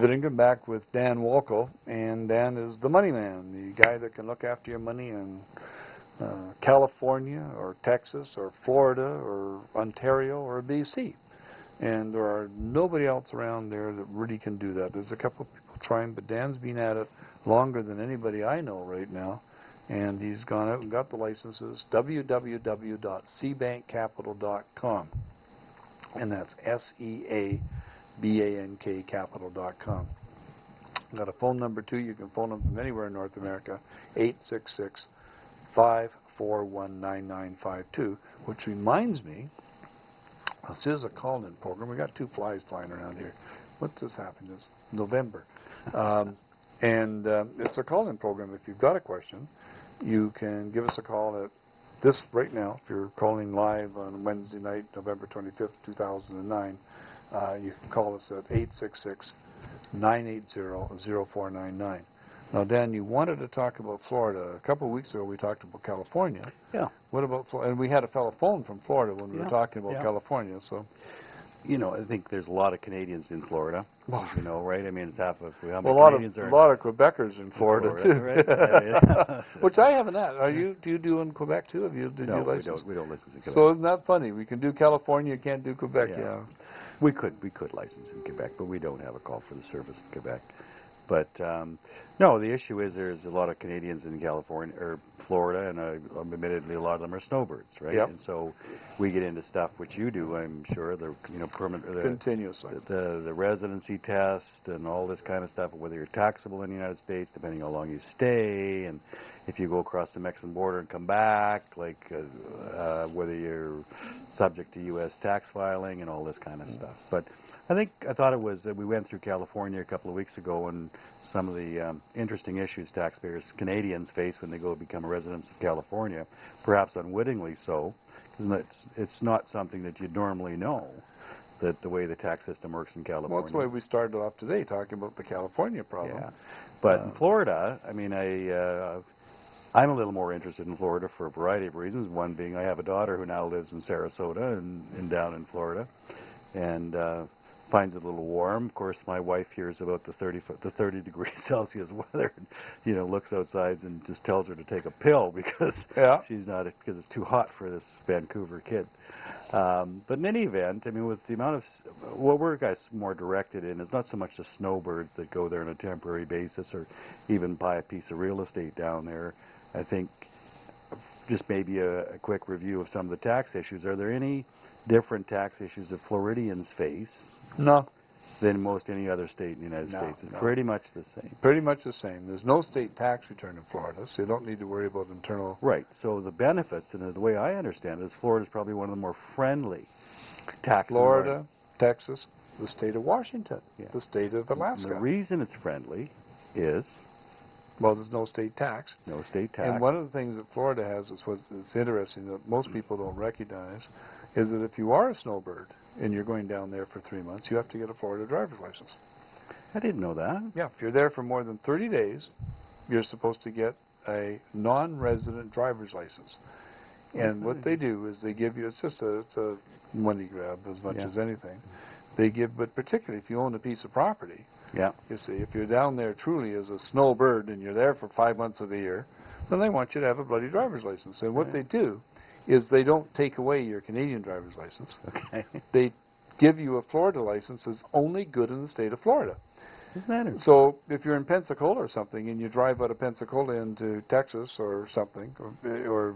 Sitting back with Dan Walkow, and Dan is the money man, the guy that can look after your money in California or Texas or Florida or Ontario or BC. And there are nobody else around there that really can do that. There's a couple of people trying, but Dan's been at it longer than anybody I know right now. And he's gone out and got the licenses, www.cbankcapital.com. And that's SEABANK capital.com. Got a phone number too. You can phone them from anywhere in North America, 866-541-9952, which reminds me, this is a call-in program. We got two flies flying around here. What's this happening? It's November. It's a call-in program. If you've got a question, you can give us a call at this right now. If you're calling live on Wednesday night, November 25th, 2009, you can call us at 866-980-0499. Now, Dan, you wanted to talk about Florida. A couple of weeks ago, we talked about California. Yeah. What about Florida? And we had a fellow phone from Florida when we were talking about California. So, you know, I think there's a lot of Canadians in Florida. Well, you know, right? I mean, it's half of a lot of Quebecers in Florida too, right? Which I haven't had. Do you do in Quebec too? Have you? No, we don't listen to Quebec. So isn't that funny? We can do California, can't do Quebec. Yeah. We could license in Quebec, but we don't have a call for the service in Quebec. But no, the issue is there's a lot of Canadians in California or Florida, and admittedly a lot of them are snowbirds, right? Yep. And so we get into stuff which you do, I'm sure, the permanent, continuously, the residency test and all this kind of stuff, whether you're taxable in the United States, depending how long you stay, and if you go across the Mexican border and come back, like whether you're subject to U.S. tax filing and all this kind of stuff. But I thought it was that we went through California a couple of weeks ago, and some of the interesting issues taxpayers, Canadians, face when they go become residents of California, perhaps unwittingly so, because it's not something that you'd normally know, that the way the tax system works in California. Well, that's why we started off today talking about the California problem. Yeah. But in Florida, I mean, I'm a little more interested in Florida for a variety of reasons. One being I have a daughter who now lives in Sarasota and down in Florida, and finds it a little warm. Of course, my wife hears about the 30 degrees Celsius weather, and, you know, looks outside and just tells her to take a pill because because it's too hot for this Vancouver kid. But in any event, I mean, with the amount of what we're guys more directed in is not so much the snowbirds that go there on a temporary basis or even buy a piece of real estate down there. I think just maybe a quick review of some of the tax issues. Are there any different tax issues that Floridians face than most any other state in the United States? It's pretty much the same. Pretty much the same. There's no state tax return in Florida, so you don't need to worry about internal... Right. So the benefits, and the way I understand it, is Florida's probably one of the more friendly tax Florida, Texas, the state of Washington, the state of Alaska. And the reason it's friendly is... Well, there's no state tax. No state tax. And one of the things that Florida has is what's interesting that most people don't recognize is that if you are a snowbird and you're going down there for 3 months, you have to get a Florida driver's license. I didn't know that. Yeah, if you're there for more than 30 days, you're supposed to get a non-resident driver's license. And what they do is they give you, it's a money grab as much as anything. They give, but particularly if you own a piece of property, you see, if you're down there truly as a snowbird and you're there for 5 months of the year, then they want you to have a bloody driver's license. And what they do is they don't take away your Canadian driver's license. Okay. They give you a Florida license that's only good in the state of Florida. Isn't that interesting? So if you're in Pensacola or something and you drive out of Pensacola into Texas or something, or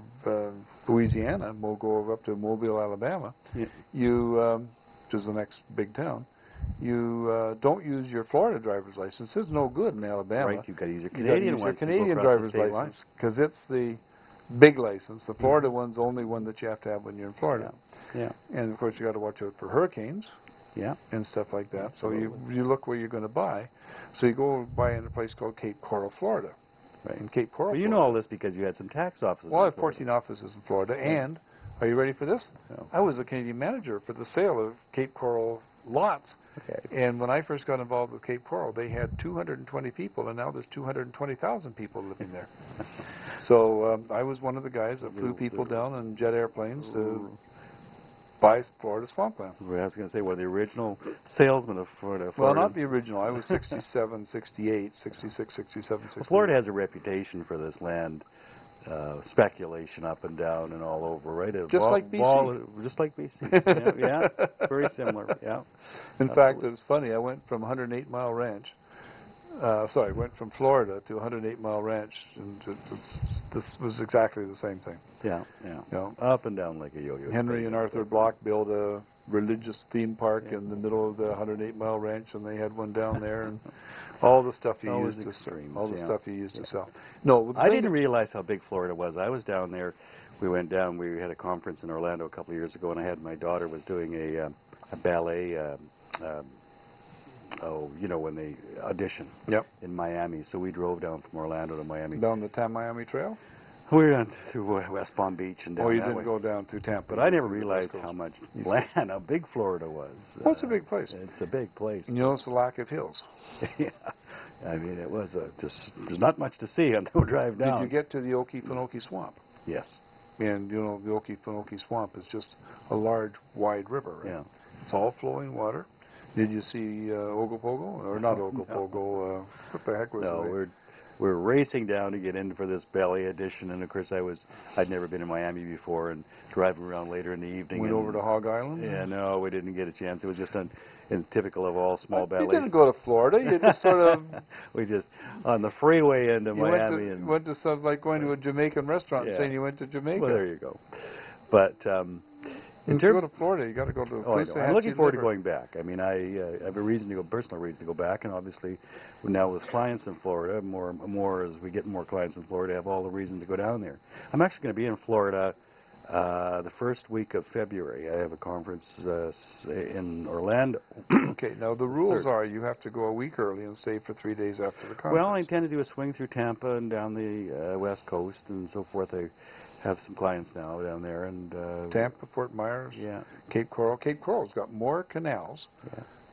Louisiana, and we'll go up to Mobile, Alabama, you, which is the next big town, you don't use your Florida driver's license. It's no good in Alabama. Right, you've got to use your Canadian one. Canadian driver's license, because it's the big license. The Florida one's the only one that you have to have when you're in Florida. Yeah. And of course you got to watch out for hurricanes. And stuff like that. Absolutely. So you look where you're going to buy. So you go buy in a place called Cape Coral, Florida. Right. In Cape Coral. Well, you know all this because you had some tax offices. Well, I have 14 offices in Florida, and are you ready for this? No. I was a Canadian manager for the sale of Cape Coral lots. Okay. And when I first got involved with Cape Coral, they had 220 people, and now there's 220,000 people living there. So I was one of the guys that flew people down in jet airplanes to buys Florida swampland. I was going to say, one of the original salesmen of Florida. Well, not the original. I was 67, 68, 66, 67, 68. Well, Florida has a reputation for this land speculation up and down and all over, right? Like BC. Just like BC. Yeah, very similar. Yeah. In fact, it was funny. I went from 108 Mile Ranch. Went from Florida to 108 Mile Ranch, and this was exactly the same thing. Yeah, yeah. You know, up and down like a yo-yo. Henry and Arthur Block built a religious theme park in the middle of the 108 Mile Ranch, and they had one down there, and all the stuff he used to sell. No, I didn't realize how big Florida was. I was down there. We went down. We had a conference in Orlando a couple of years ago, and I had my daughter was doing a ballet. When they audition in Miami. So we drove down from Orlando to Miami. Down the Miami Trail? We went through West Palm Beach and down you that didn't way. go down through Tampa. But I never realized how much land, how big Florida was. Well, it's a big place. It's a big place. And you notice the lack of hills. Yeah. I mean, it was there's not much to see until we drive down. Did you get to the Okefenokee Swamp? Yes. And, the Okefenokee Swamp is just a large, wide river, right? Yeah. It's all flowing water. Did you see Ogopogo? Or not Ogopogo, No. What the heck was it? No, we're racing down to get in for this ballet audition, and of course I'd never been in Miami before, and driving around later in the evening. Went over to Hog Island? Yeah, no, we didn't get a chance. It was just typical of all small ballets. You didn't go to Florida. You just sort of... We just, on the freeway into Miami. You went to something like going to a Jamaican restaurant and saying you went to Jamaica. Well, there you go. But... If you go to Florida, you got to go to the place. I'm looking forward to going back. I mean, I have a personal reason to go back, and obviously, now with clients in Florida, more as we get more clients in Florida, I have all the reason to go down there. I'm actually going to be in Florida the first week of February. I have a conference in Orlando. Okay, now the rules are you have to go a week early and stay for 3 days after the conference. Well, I intend to do a swing through Tampa and down the West Coast and so forth. I have some clients now down there, and Tampa, Fort Myers, Cape Coral. Cape Coral's got more canals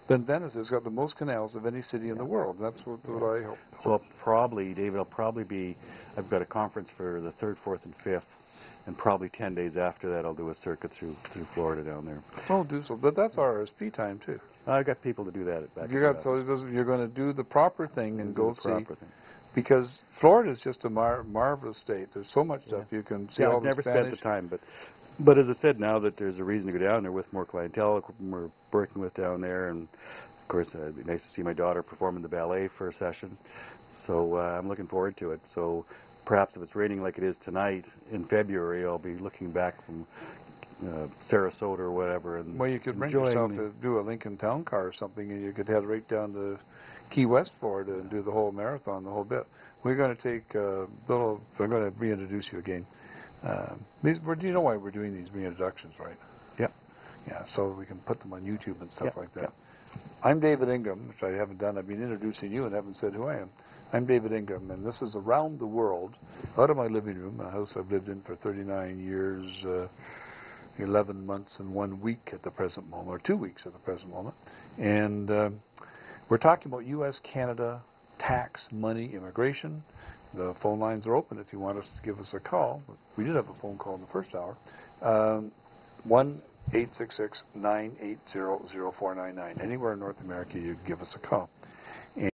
than Venice has got the most canals of any city in the world. That's what I hope. So David, I've got a conference for the 3rd, 4th, and 5th, and probably 10 days after that I'll do a circuit through Florida down there. Oh, do so. But that's RSP time too. I've got people to do that. You're going to do the proper thing and go see. Because Florida is just a marvelous state. There's so much stuff you can see. All I've never Spanish. spent the time, but as I said, now that there's a reason to go down there with more clientele we're working with down there, and of course it'd be nice to see my daughter perform in the ballet for a session. So I'm looking forward to it. So perhaps if it's raining like it is tonight in February, I'll be looking back from Sarasota or whatever. And well, you could bring yourself to do a Lincoln Town Car or something, and you could head right down to Key West, Florida, and do the whole marathon, the whole bit. We're going to take I'm going to reintroduce you again. Do you know why we're doing these reintroductions, right? Yeah. Yeah, so we can put them on YouTube and stuff like that. Yeah. I'm David Ingram, which I haven't done. I've been introducing you and haven't said who I am. I'm David Ingram, and this is Around the World, out of my living room, a house I've lived in for 39 years, 11 months and 1 week at the present moment, or 2 weeks at the present moment. And we're talking about U.S., Canada, tax, money, immigration. The phone lines are open if you want us to give us a call. We did have a phone call in the first hour. 1-866-980-0499. Anywhere in North America, you can give us a call.